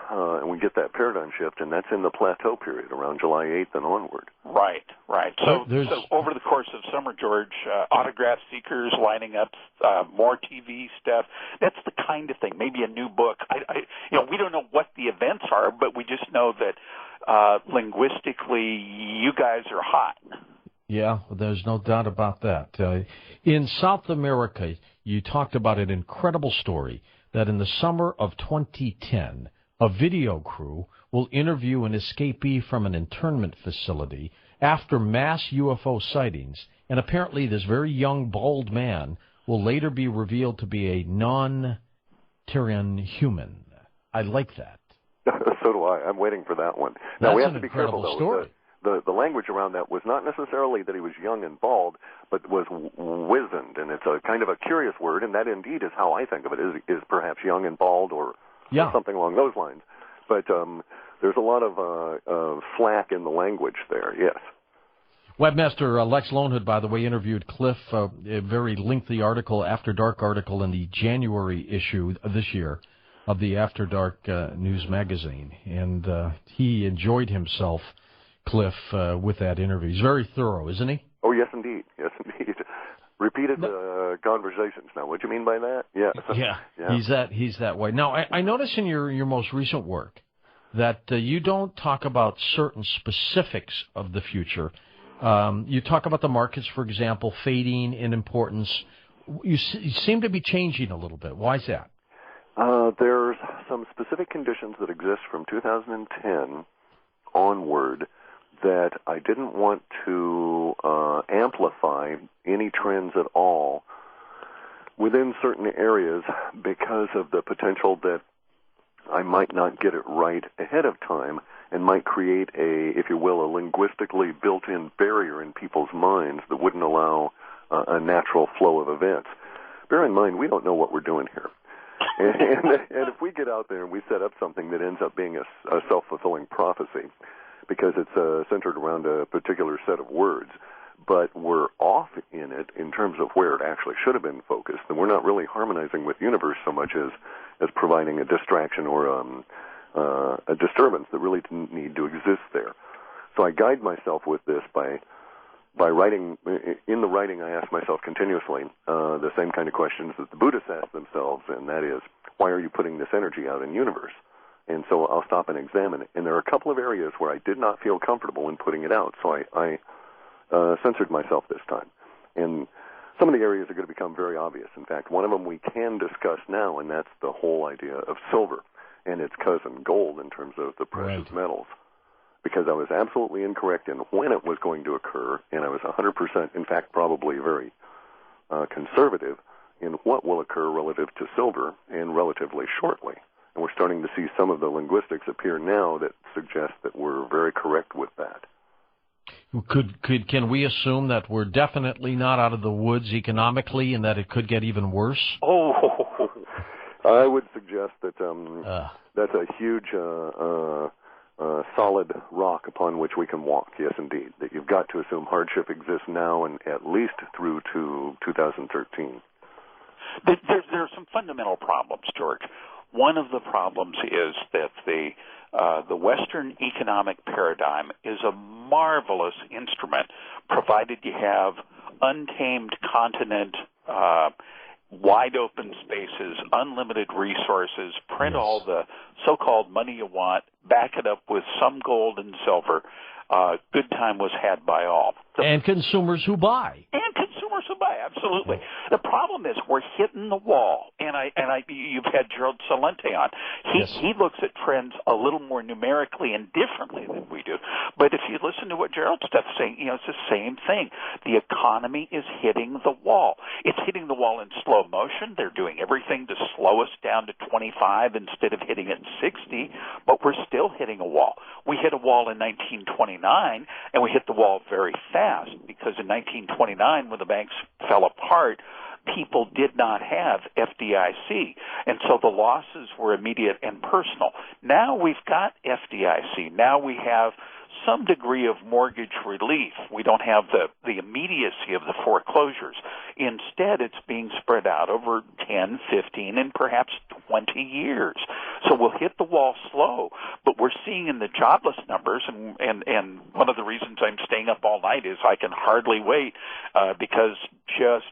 and we get that paradigm shift, and that's in the plateau period around July 8th and onward. Right. So over the course of summer, George, autograph seekers lining up, more TV stuff. That's the kind of thing. Maybe a new book. We don't know what the events are, but we just know that linguistically, you guys are hot. Yeah, there's no doubt about that. In South America, you talked about an incredible story that in the summer of 2010, a video crew will interview an escapee from an internment facility after mass UFO sightings, and apparently this very young, bald man will later be revealed to be a non-Terran human. I like that. So do I. I'm waiting for that one. That's now, we have an to be incredible careful, though. Story. The language around that was not necessarily that he was young and bald, but was wizened, and it's a kind of a curious word, and that indeed is how I think of it, is perhaps young and bald or something along those lines. But there's a lot of slack in the language there, yes. Webmaster Lex Lonehood, by the way, interviewed Clif, a very lengthy article, After Dark article, in the January issue of this year of the After Dark News magazine, and he enjoyed himself, Clif, with that interview. He's very thorough, isn't he? Oh, yes, indeed. Yes, indeed. Repeated conversations. Now, what do you mean by that? Yes. Yeah. He's that way. Now, I notice in your most recent work that you don't talk about certain specifics of the future. You talk about the markets, for example, fading in importance. You seem to be changing a little bit. Why is that? There's some specific conditions that exist from 2010 onward that I didn't want to amplify any trends at all within certain areas because of the potential that I might not get it right ahead of time and might create if you will, a linguistically built-in barrier in people's minds that wouldn't allow a natural flow of events. Bear in mind, we don't know what we're doing here. And if we get out there and we set up something that ends up being a self-fulfilling prophecy, because it's centered around a particular set of words, but we're off in it in terms of where it actually should have been focused, then we're not really harmonizing with the universe so much as providing a distraction or a disturbance that really didn't need to exist there. So I guide myself with this by writing. In the writing, I ask myself continuously the same kind of questions that the Buddhists ask themselves, and that is, why are you putting this energy out in the universe? And so I'll stop and examine it. And there are a couple of areas where I did not feel comfortable in putting it out, so I censored myself this time. And some of the areas are going to become very obvious. In fact, one of them we can discuss now, and that's the whole idea of silver and its cousin gold in terms of the precious metals. Because I was absolutely incorrect in when it was going to occur, and I was 100%, in fact, probably very conservative in what will occur relative to silver and relatively shortly. And we're starting to see some of the linguistics appear now that suggest that we're very correct with that. Can we assume that we're definitely not out of the woods economically and that it could get even worse? Oh, I would suggest that that's a huge solid rock upon which we can walk, yes, indeed. That you've got to assume hardship exists now and at least through to 2013. There are some fundamental problems, George. One of the problems is that the Western economic paradigm is a marvelous instrument, provided you have untamed continent, wide open spaces, unlimited resources, print all the so-called money you want, back it up with some gold and silver. Good time was had by all. And consumers who buy. Absolutely. The problem is we're hitting the wall, and you've had Gerald Salente on. He looks at trends a little more numerically and differently than we do. But if you listen to what Gerald's stuff's saying, it's the same thing. The economy is hitting the wall. It's hitting the wall in slow motion. They're doing everything to slow us down to 25 instead of hitting at 60, but we're still hitting a wall. We hit a wall in 1929, and we hit the wall very fast, because in 1929, when the banks fell apart, people did not have FDIC, and so the losses were immediate and personal. Now we've got FDIC. Now we have some degree of mortgage relief. We don't have the immediacy of the foreclosures. Instead, it's being spread out over 10, 15, and perhaps 20 years. So we'll hit the wall slow, but we're seeing in the jobless numbers, and one of the reasons I'm staying up all night is I can hardly wait because just,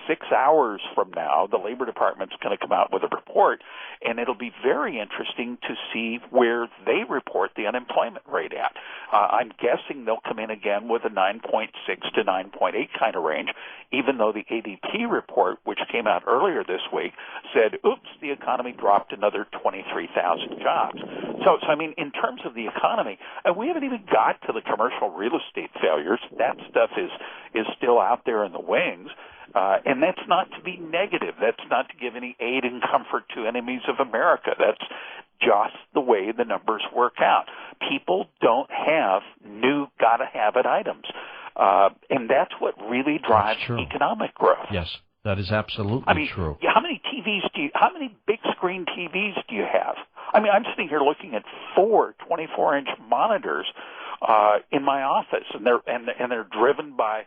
6 hours from now, the Labor Department's going to come out with a report, and it'll be very interesting to see where they report the unemployment rate at. I'm guessing they'll come in again with a 9.6 to 9.8 kind of range, even though the ADP report, which came out earlier this week, said, oops, the economy dropped another 23,000 jobs. So, I mean, in terms of the economy, we haven't even got to the commercial real estate failures. That stuff is still out there in the wings. And that's not to be negative. That's not to give any aid and comfort to enemies of America. That's just the way the numbers work out. People don't have new gotta-have-it items. And that's what really drives economic growth. Yes, that is absolutely true. How many how many big screen TVs do you have? I mean, I'm sitting here looking at 4 24-inch monitors in my office, and they're driven by,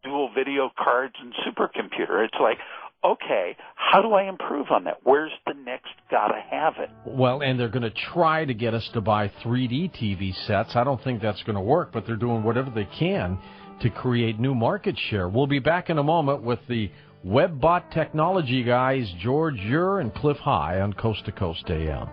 dual video cards and supercomputer. It's like, okay, how do I improve on that? Where's the next gotta have it? Well, and they're going to try to get us to buy 3D TV sets. I don't think that's going to work, but they're doing whatever they can to create new market share. We'll be back in a moment with the WebBot technology guys, George Ure and Clif High on Coast to Coast AM.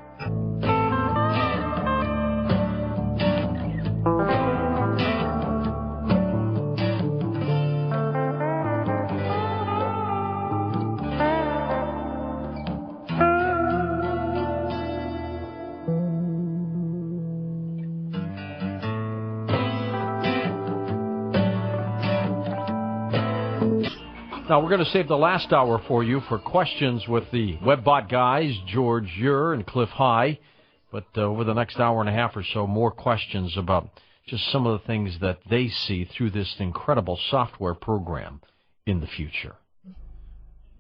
Now, we're going to save the last hour for you for questions with the WebBot guys, George Ure and Clif High. But over the next hour and a half or so, more questions about just some of the things that they see through this incredible software program in the future.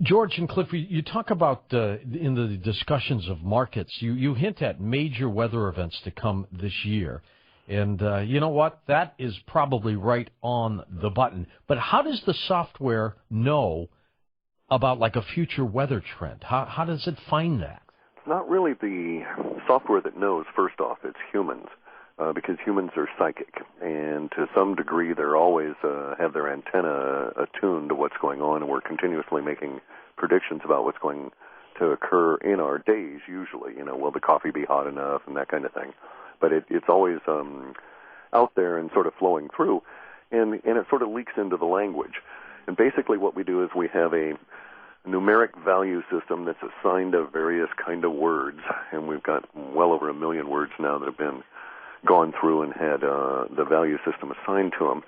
George and Cliff, you talk about in the discussions of markets, you hint at major weather events to come this year. And you know what? That is probably right on the button. But how does the software know about like a future weather trend? How does it find that? It's not really the software that knows, first off. It's humans, because humans are psychic. And to some degree, they're always have their antenna attuned to what's going on, and we're continuously making predictions about what's going to occur in our days, usually. Will the coffee be hot enough and that kind of thing. But it's always out there and sort of flowing through, and it sort of leaks into the language. And basically what we do is we have a numeric value system that's assigned to various kind of words, and we've got well over 1 million words now that have been gone through and had the value system assigned to them.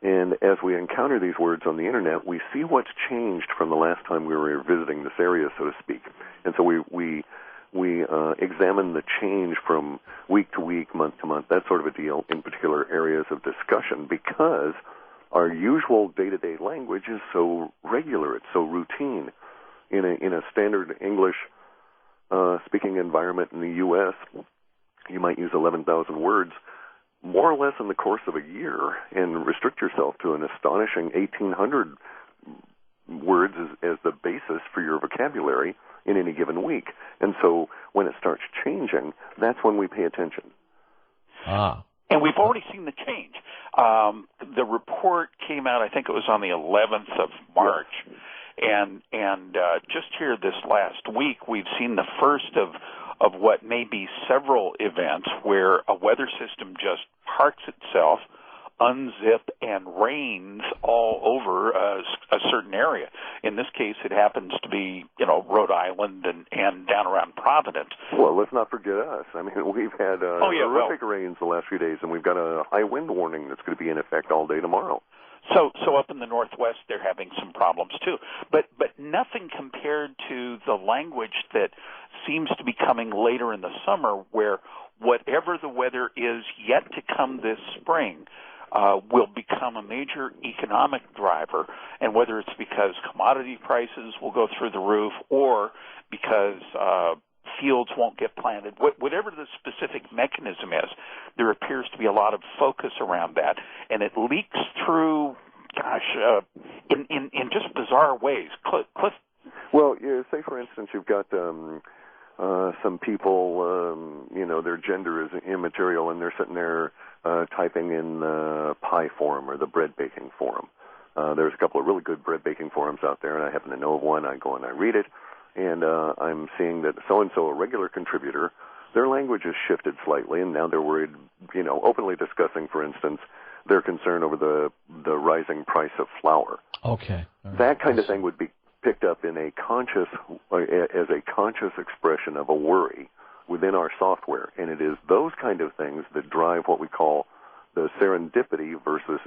And as we encounter these words on the Internet, we see what's changed from the last time we were visiting this area, so to speak. And so we examine the change from week to week, month to month, that sort of a deal, in particular areas of discussion, because our usual day-to-day language is so regular, it's so routine. In a standard English speaking environment in the U.S., you might use 11,000 words more or less in the course of a year and restrict yourself to an astonishing 1,800 words as the basis for your vocabulary in any given week. And so when it starts changing, that's when we pay attention. And we've already seen the change. The report came out, I think it was on the 11th of March. And just here this last week, we've seen the first of what may be several events where a weather system just parks itself, unzip, and rains all over a certain area. In this case, it happens to be, Rhode Island and down around Providence. Well, let's not forget us. I mean, we've had horrific rains the last few days, and we've got a high wind warning that's going to be in effect all day tomorrow. So up in the Northwest, they're having some problems too. But nothing compared to the language that seems to be coming later in the summer, where whatever the weather is yet to come this spring will become a major economic driver, and whether it's because commodity prices will go through the roof or because fields won't get planted. Whatever the specific mechanism is, there appears to be a lot of focus around that, and it leaks through, in just bizarre ways. Clif? Well, say for instance, you've got some people, their gender is immaterial, and they're sitting there typing in the pie forum or the bread baking forum. There's a couple of really good bread baking forums out there, and I happen to know of one. I go and I read it, and I'm seeing that so-and-so, a regular contributor, their language has shifted slightly, and now they're worried, openly discussing, for instance, their concern over the rising price of flour. Okay. Right. That kind of thing would be picked up in as a conscious expression of a worry within our software, and it is those kind of things that drive what we call the serendipity versus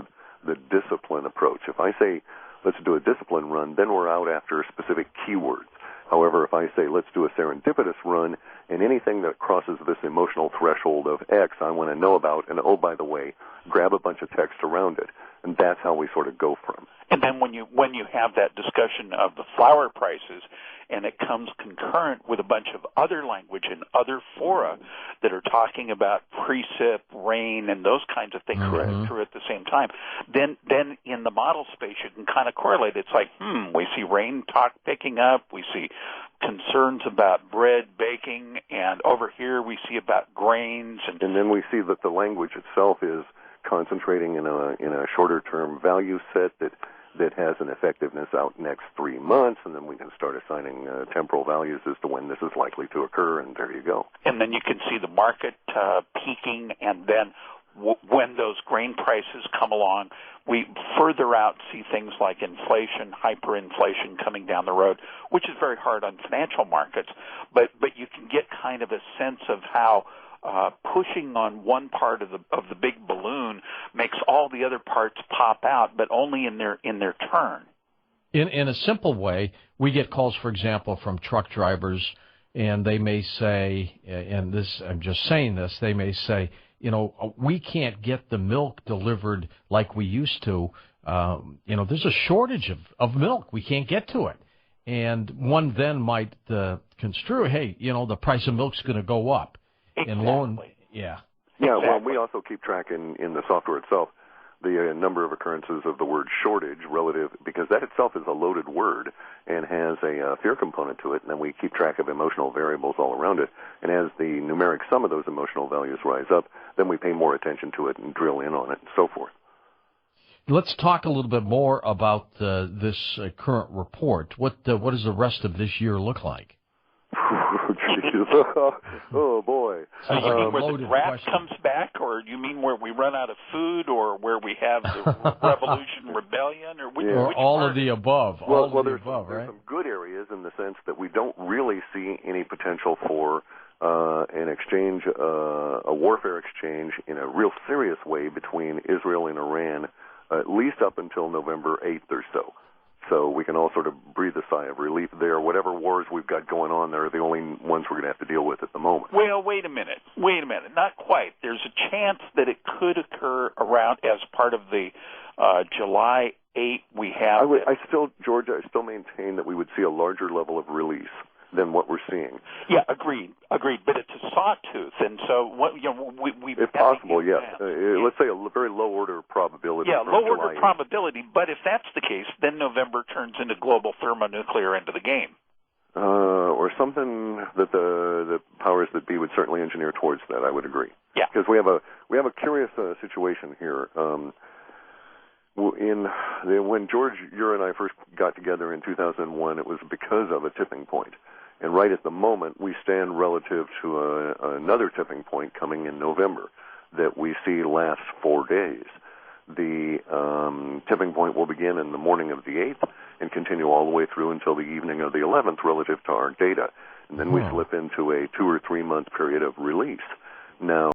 the discipline approach. If I say, let's do a discipline run, then we're out after specific keywords. However, if I say, let's do a serendipitous run, and anything that crosses this emotional threshold of X I want to know about, and oh, by the way, grab a bunch of text around it. And that's how we sort of go from. And then when you have that discussion of the flour prices, and it comes concurrent with a bunch of other language and other fora that are talking about precip, rain, and those kinds of things running through at the same time, then in the model space you can kind of correlate. It's like, we see rain talk picking up, we see concerns about bread baking, and over here we see about grains. And then we see that the language itself is concentrating in a shorter term value set that has an effectiveness out next 3 months, and then we can start assigning temporal values as to when this is likely to occur, and there you go. And then you can see the market peaking, and then when those grain prices come along, we further out see things like inflation, hyperinflation coming down the road, which is very hard on financial markets, but you can get kind of a sense of how pushing on one part of the big balloon makes all the other parts pop out, but only in their turn. In a simple way, we get calls, for example, from truck drivers, and they may say, and this I'm just saying this, they may say, we can't get the milk delivered like we used to. There's a shortage of milk. We can't get to it. And one then might construe, hey, the price of milk's going to go up. Exactly. Yeah. Yeah, well, we also keep track in the software itself the number of occurrences of the word shortage relative, because that itself is a loaded word and has a fear component to it, and then we keep track of emotional variables all around it. And as the numeric sum of those emotional values rise up, then we pay more attention to it and drill in on it and so forth. Let's talk a little bit more about this current report. What does the rest of this year look like? Oh, boy. So you mean where the draft comes back, or you mean where we run out of food, or where we have the revolution, rebellion, or which all part? of the above? There's some good areas in the sense that we don't really see any potential for an exchange, a warfare exchange in a real serious way between Israel and Iran, at least up until November 8th or so. So we can all sort of breathe a sigh of relief there. Whatever wars we've got going on, they're the only ones we're going to have to deal with at the moment. Well, wait a minute. Not quite. There's a chance that it could occur around as part of the July 8th we have. George, I still maintain that we would see a larger level of release than what we're seeing. Yeah, agreed. But it's a sawtooth, and so we if possible, yes. Let's say a very low order probability. Yeah, low order probability. But if that's the case, then November turns into global thermonuclear into the game. Or something that the powers that be would certainly engineer towards that. I would agree. Yeah, because we have a curious situation here. When George, you and I first got together in 2001, it was because of a tipping point. And right at the moment, we stand relative to another tipping point coming in November that we see last 4 days. The tipping point will begin in the morning of the 8th and continue all the way through until the evening of the 11th relative to our data. And then we slip into a 2 or 3 month period of release. Now,